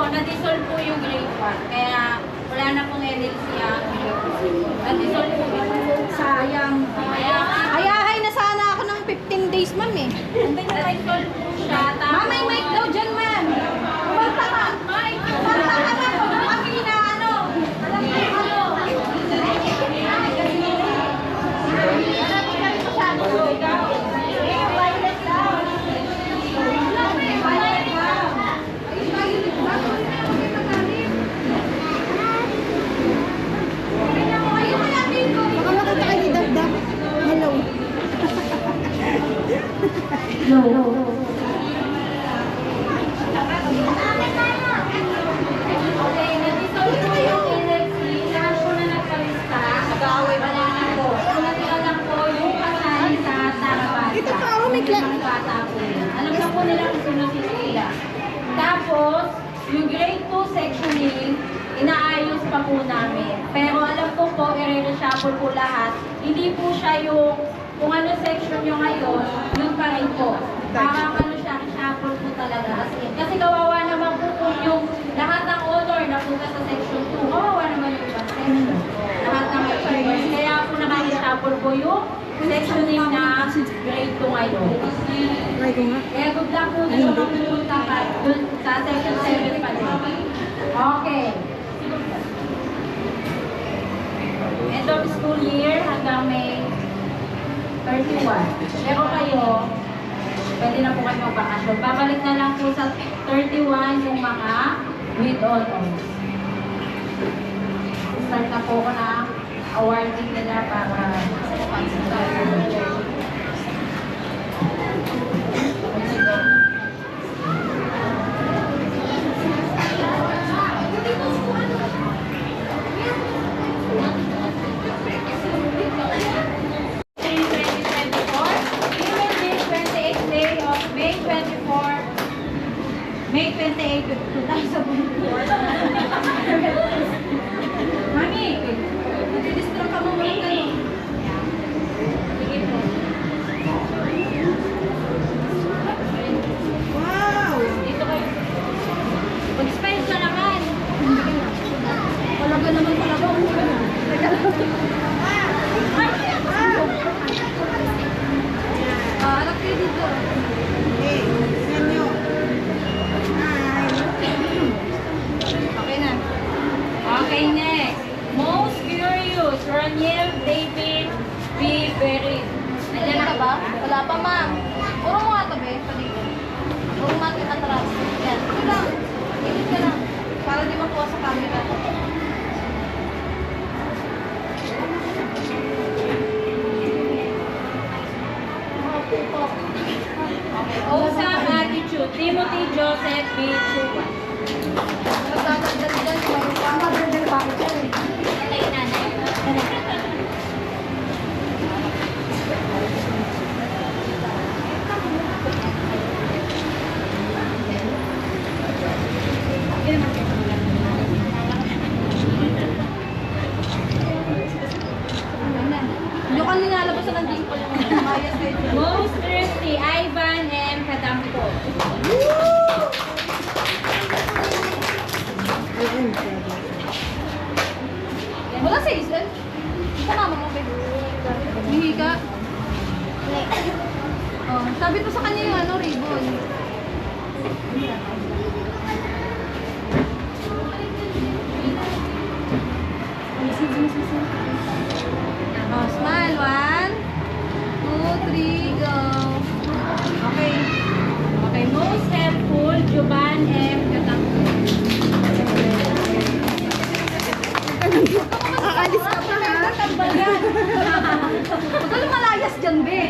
Na-dissolve po yung grade 1. Kaya wala na pong NLC ang na-dissolve po yung sayang. Ayahay na sana ako ng 15 days, ma'am eh. Na-dissolve po siya. Ma'am, may mic daw dyan, ma'am. Kumalta ka. Kumalta ka, ma'am. Huwag mo kami inaano. Alam mo yung ano. Okay, na-dissolve po yung NLC. Lahat po na nagkalista. Nag-aaway ba lang po? Natira lang po yung kasali sa Tarabata. Ito pa, oh, may Yung bata po yun. Alam na po nila kung sino si Sheila. Tapos, yung grade 2 sectioning, inaayos pa po namin. Pero alam ko po, i-reshuffle po lahat. Hindi po siya yung, kung ano section nyo ngayon, yun pa rin po. Parang ano siya, reshuffle po talaga. Kasi kawawa naman po kung yung lahat ng honor napunta sa section 2. Kawawa naman yung ibang section. Lahat ng achievers. Kaya po naka-reshuffle po yung sectioning na grade 2 ngayon. Kaya good luck po dito mapupunta ka dun sa section 7 pa din. Okay. End of school year hanggang May 31. Pero kayo, pwede na po kayo magbakasyon. Babalik na lang po sa 31 yung mga with honors. Start na po ko na awarding nila para May 28, 2004. Mami, nadidistract ka mo muna kayo. Sige po. Wow! Dito kayo. Mag-spend ka naman. Talaga naman talaga. Anak kayo dito. Hey, yan nyo. Okay na. Okay, next. Most curious, Raniel David B. Berit. Nandiyan ka ba? Wala pa, ma'am. Puro mo nga ito, be. Paligid. Puro mo nga atras. Yan. Ito lang. Ilit ka lang. Para di makuha sa camera. Awesome attitude, Timothy Joseph B. Chuan. Nagtatagdal dyan. May tama rin din bakit yan eh. Nanay nanay. Yung kanina nalabas na ng dimple yung mayas kayo. Most thrifty, Ivan M. Kadampo. Wala sa isel. Kasama mo, babe. Bihi ka. Oh, sabi ko sa kanya yung ano, ribbon. Oh, smile. 1, 2, 3, go. Okay. Juban F. Katangko. Aalis ka pa ha? Tambal yan. Huwag ka lumalayas dyan, be.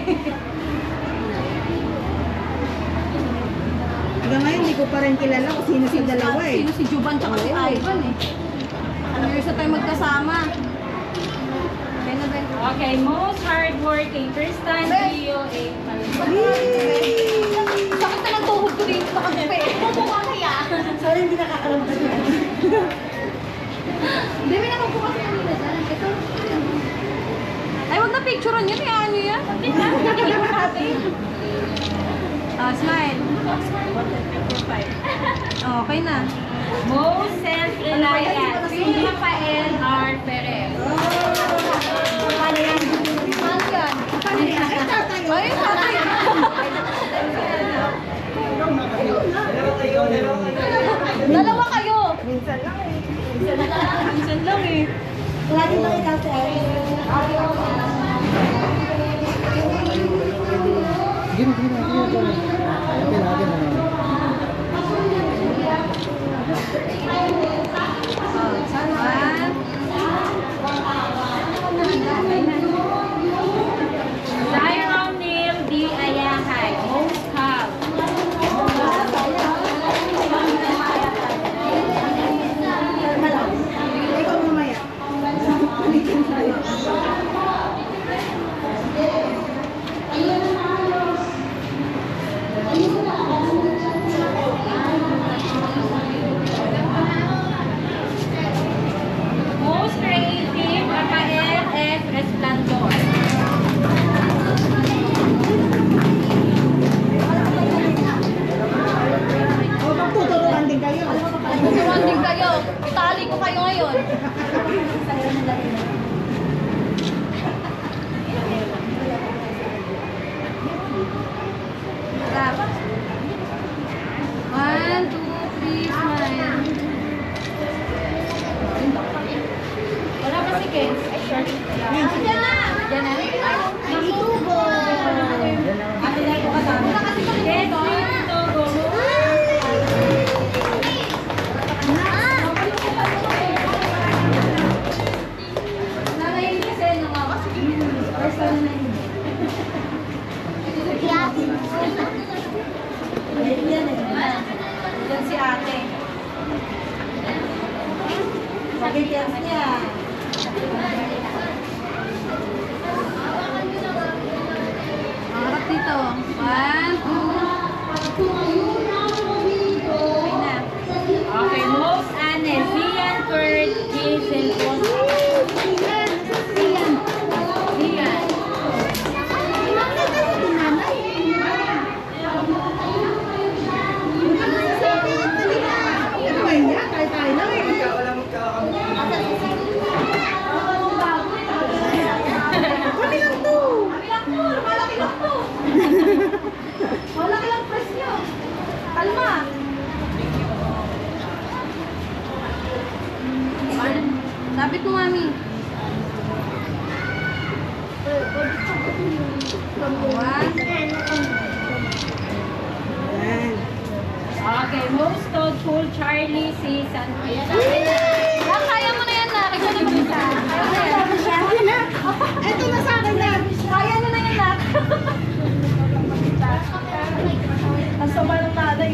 Hanggang ngayon, hindi ko pa rin kilala kung sino si dalawa eh. Sino si Juban tsaka si Ivan eh. Ano years na tayo magkasama? Kaya na, be. Okay, most hardworking. Tristan Gio A. Sakit na ng tuhod ko dito sa kape. Mumukha kaya. Sorry, hindi nakakaramdam yun. Hindi, may nakukuha sa kanila dyan. Ito. Ay, huwag na picturean yun. Hayaan nyo yan. Smile. Okay na. Most self-reliant. Si Rafael R. Perez. Paano yan? Ay, tatay. Dalawa kayo. Minsan lang eh. Minsan lang eh. Lagi lang ikaw sa Zyron Neil D. Ayahay. Most calm. Ikaw mamaya. Most creative. Rafael F. Resplandor. O, magtuturuan din kayo. Turuan din kayo. Itali ko kayo ngayon. Clap. 1, 2, 3, smile. Wala pa si Ken. Ay, short. Diyan na. Diyan na. Itubo. Ate na ko kasama. Wala kasi kami Yes, dito. Togo. Nanay kasi nung ako. First time na yun. Diyan si ate. Pagkikiyas niya. Harap dito. 1, 2. Okay na. Okay, most honest. Zian Kurt Jason Ponce. Zian. Ano ba yun yan? Tayo lang eh. Kami lang to. Malaki lang to. Malaki lang press nyo. Kalma. Lapit mo, mami. Yan. Okay, most thoughtful Charlie C. Santiago. Ah, kaya mo na yan na. Kaya mo na isa. Kaya mo na yan. Sabi na. Eto na sa akin na. Kaya nyo na yan na. Ang sama ng nanay.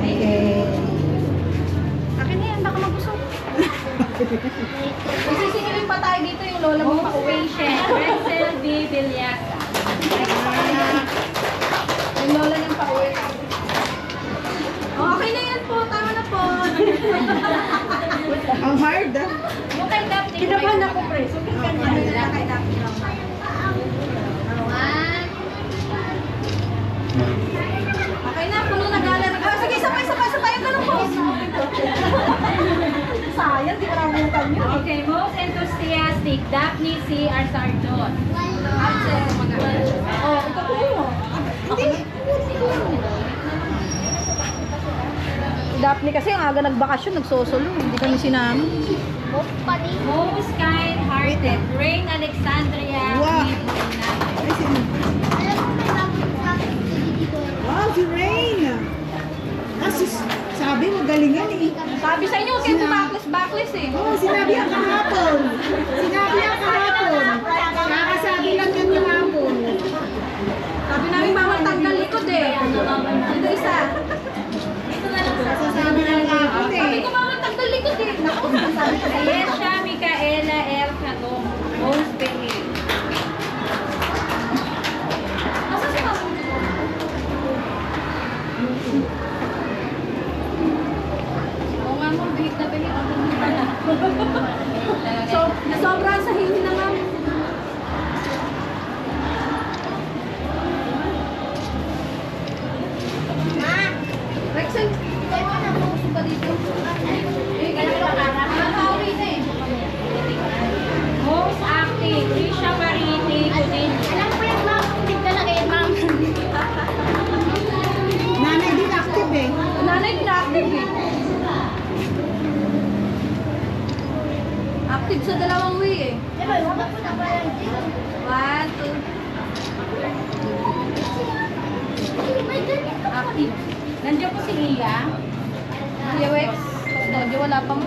Okay. Akin na yan, baka mabusog. Isisingilin pa tayo dito yung lola mo. Most patient Rexel B. Villasa. Yung lola niyang pauwi. Oh, okay na yan po. Tama na po. Ang hard ah. Yung kay Daphne. Kinabahan ako, pre. So, Ano na kay Daphne lang. Okay na, puno na gallery. Ah, sige, sabay. Yung ganun po. Sayang, di ko nabutan yun. Okay, most enthusiastic Daphne C. Arsardon. Oh, ikaw po mo. Hindi. Daphne kasi ang aga nagbakasyon, nagsosolo. Hindi kami sinama. Most kind-hearted, Rain Alexandria. Wow. Medina. Ay, sino? Wow, si Rain. Sabi mo, galingan eh. Sabi sa inyo, kayo backless eh. Oo, sinabi ang kahapon. Sinabi ang kahapon. Kakasabi lang yan yung hapon. Sabi namin, bawal tanggal likod eh. Ito isa. Sasabi lang kahapon Sabi eh. ko, bawal tanggal likod eh. Naku, sabi ko. Ayesha Micaela L. Catong. Most behaved. Asa si Mama? Oo nga mo, bihit na bihit. So, nasobra sa hindi na nga. Rexel, kayo na po ba dito? Eh, kaya ka na. Nakauwi na eh. Most active, Risha Mariti. Nanay din active eh. Nanay din active eh. Active sa dalawang way eh. 1, 2. Active. Nandiyan po si Lia. Yewex. Di wala pang.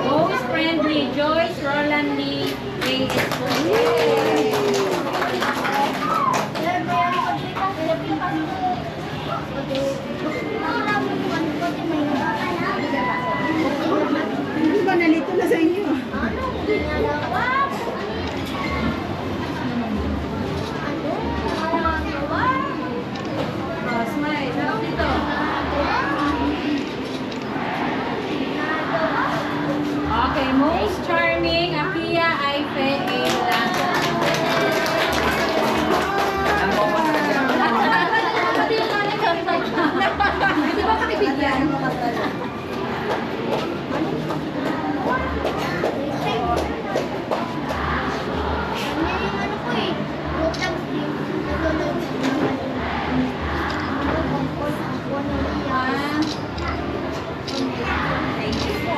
Most friendly, Joyce Roland Lee. Hindi ba nalito na sa inyo? Oh, smile. Sarap dito. Okay, most charming, Akia Aife Ayla. Pati yung nanay ka. Di ba kakibigyan? Thank you po.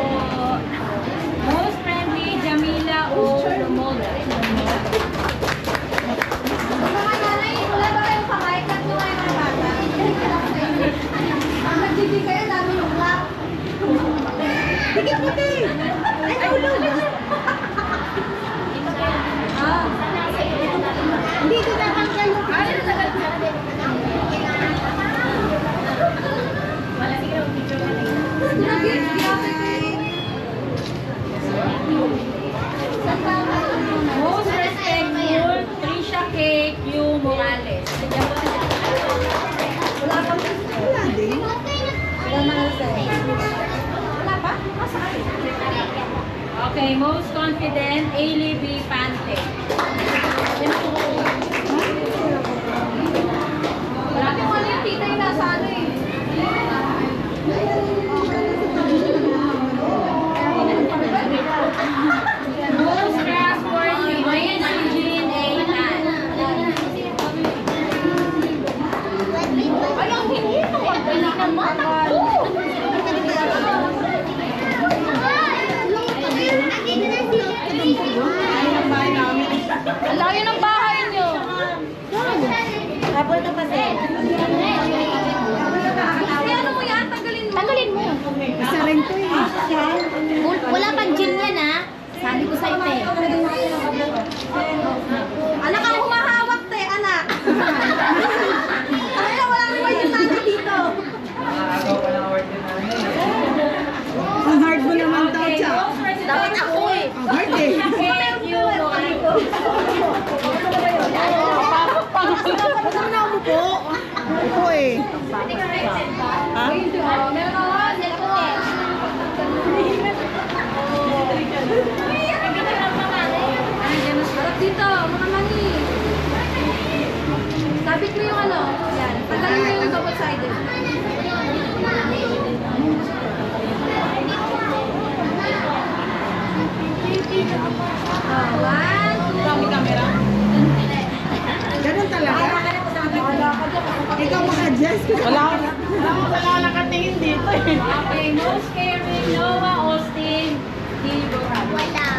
Most friendly, Jamila O. Lumoda. Mga nanay, wala ba kayong kamay? Tatlo kayo mga bata. Ang nag-GG kayo, dami yung clap. Sige puti! Ay, naulog! Ah. Hindi ko tatanggal yung Most respectful, Trisha K. Q. Morales. Wala pa. Wala din. Wala na kasi. Wala pa? Nasaan? Okay, most confident, Ailey B. Pante. Marami mo ano yung tita yung nasa ano eh. Most trustworthy, Wayne Eugene A. Tan. Ay, ang hindi ito. Ang dali naman. Ang layo ng bahay niyo. Tapos na pa siya. Ay, ano mo yan? Tanggalin mo. Tanggalin mo. Isa rin to eh. Wala pang gin yan ha. Sabi ko sa'yo te. Anak ang humahawak te, anak. Ay, wala naman yung nanay dito. Ang hard mo naman daw, Okay, Cha. most respectful, Dapat ako eh. Ang hard eh. K. Q. Morales. Huwag mo na umupo. Ito eh. Ha? Meron ako. Harap dito, mga mani. Sabit mo yung ano. Yan. Tagalin mo yung double-sided. Thank you. Wala nakatingin dito eh. Okay, most caring, Noah Austin, Dilo. Wala.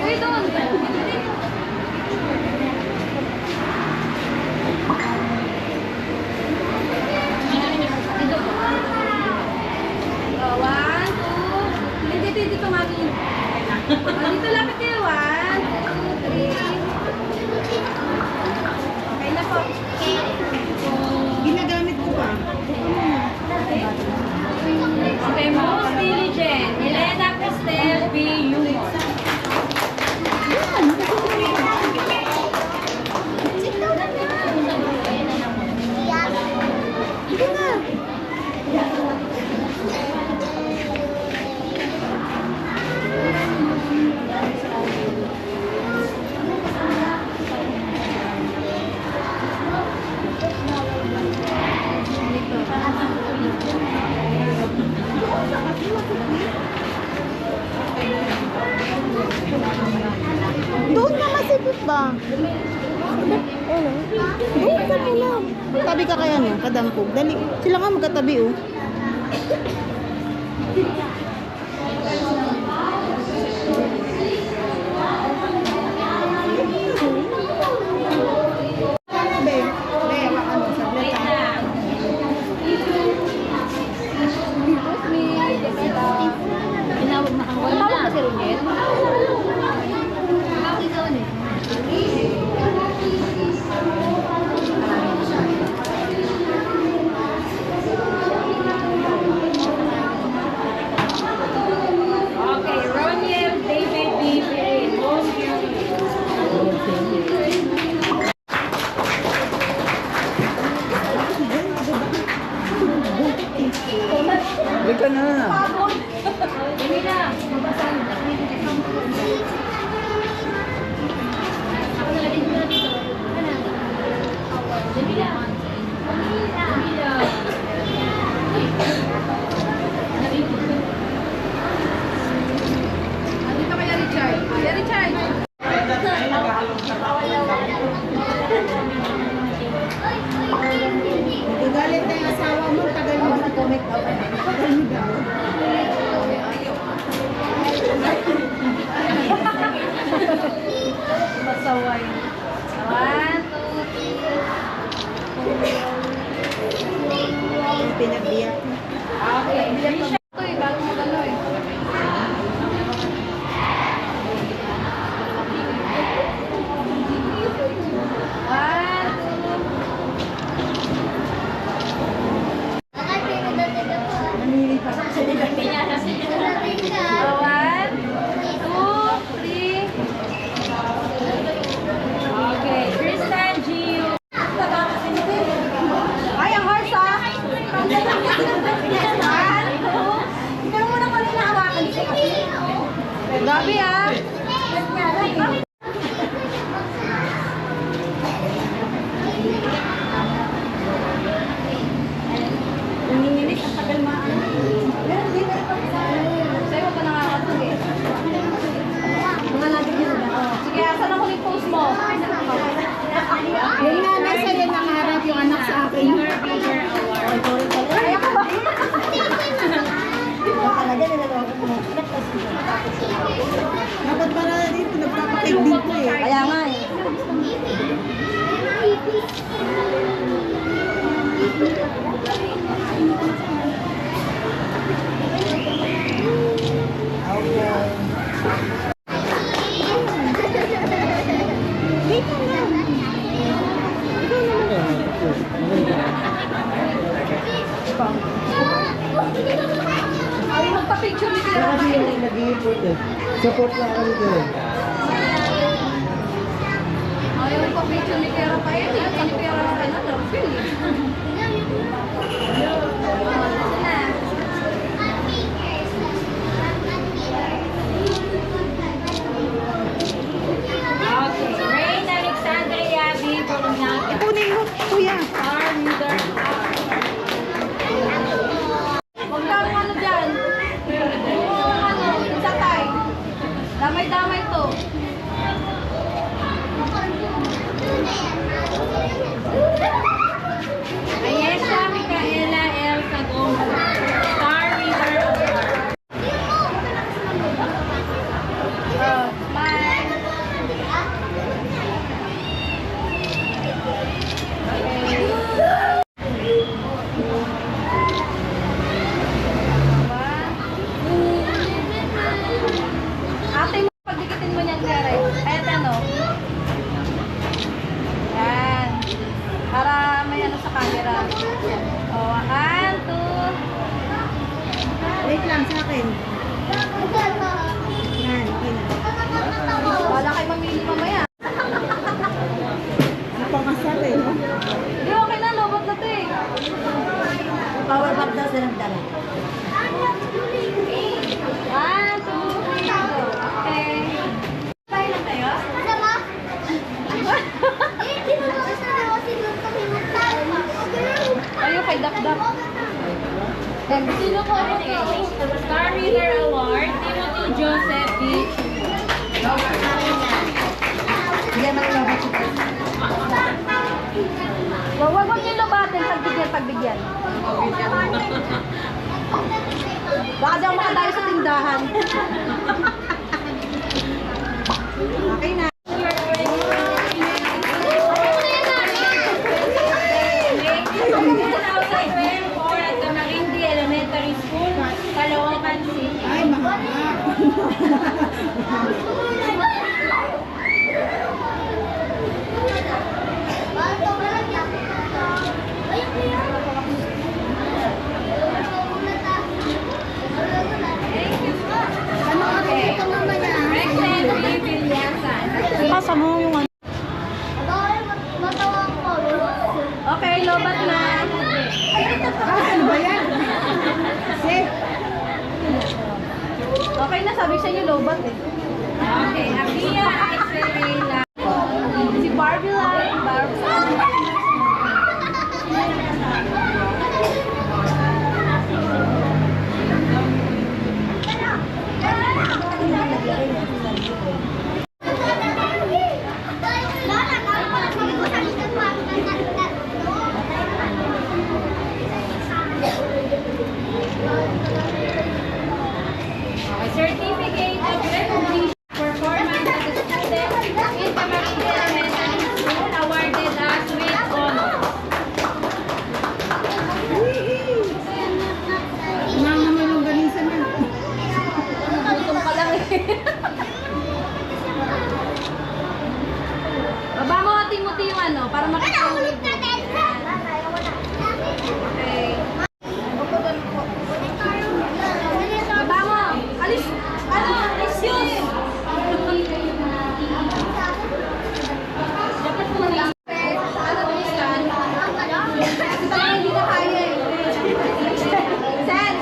Uy, doon. One, two. Dito, mami. Dito lapit kayo. One, two, three. Okay na po. Ginagamit ko pa. Okay, most diligent, Elena Cristel B. Yumon. Doon ka masipit ba? Ano? Doon ka pala. Tabi ka kaya no, kadampog. Dali. Sila nga magkatabi oh. Be, ano, saglit ah. Tinawag na kang wala. Tawag ba si Rugel? Ikaw na. Okay, Roniel David B. Pirin, most curious. Halika na. Dali na, mabasan. Ako na din muna dito. Ano? Dali lang. Dali na. Dito kaya Richard. Kaya Richard. Galit na yung asawa mo, tagal mo na comment out. Tagal mo daw. Masaway. One, two, Pinagbiyak mo. Okay, three. Ito eh, bago mo gano'n eh. One, one, two, three. okay. Tristan Gio. Ay, ang horse ah! One, two. Hindi mo muna kami nahawakan. Gabi ah! Nanginginig ang tagal maan. Sa'yo ka nakakatug eh. Mga natin yun na. Sige, asan ako post mo? Yung nanay sa'yo nangarap yung anak sa akin. Ay, ako ba? Dapat para dito, nagpapakig dito eh. Kaya nga eh. Dito na. Ay, magpa-picture ni Kuya Rafael eh. Support na ako dito. Ayaw magpa-picture ni Kuya Rafael eh. Kasi Kuya Rafael na Rafael eh. Okay, Rain Alexandria B. Colonial. Kunin mo, kuya. Star Leader. Magkano ano dyan? Para may ano sa camera. Oh, 1, 2. Wait lang sa akin. Yan, okay na. Wala kayo mamili mamaya. Napakasar eh. Hindi, okay na. Lobot na to eh. Power bank daw silang dala. 1, 2, 3, go. Okay. Tayo lang tayo? Ayun, kay Dap-Dap. Sino po Star Reader Award, Timothy Joseph B. Wag niyo lobatin. Pagbigyan. Baka di ako makadayo sa tindahan. Okay na. For at the Marindi Elementary School, Caloocan City. Ay, mahal. Ano ka rin ito mamaya? Rexen B. Vilyasan. Pasa mo yung ano. Okay, lobat na. Ano ba yan? Safe. Okay na, sabi sa inyo lobat eh. Okay, Abia Israela. Si Barbie lang. Certificate of Recognition Performance of the Student in the Marindi Elementary School awarded us with honor. Nang naman yung ganisan na. Gutom ka lang eh. Baba mo Timothy yung ano, para makita yung libo. Okay. Baba mo. Alis. Ano? Excuse. Dapat mo na. Ano to scan? Kasi hindi na kaya eh. Sen,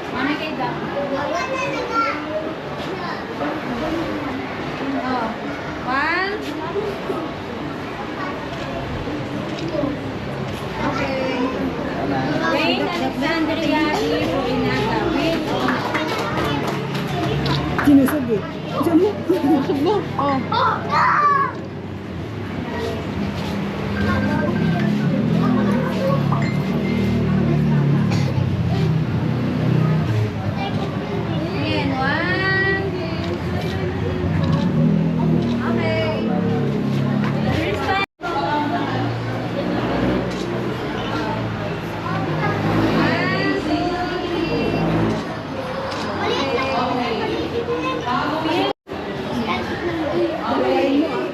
Mami kay Dap. Oh. 1. Okay. Rain Alexandria E. Furinata with honor. Sinusog eh. Diyan mo. Sinusog mo. Oh. Again, 1. Okay. Here's my Okay.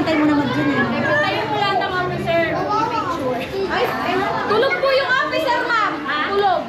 Hintay mo naman dyan eh. Tayo mo lahat ng officer. Ay, tulog po yung officer, ma'am. Tulog.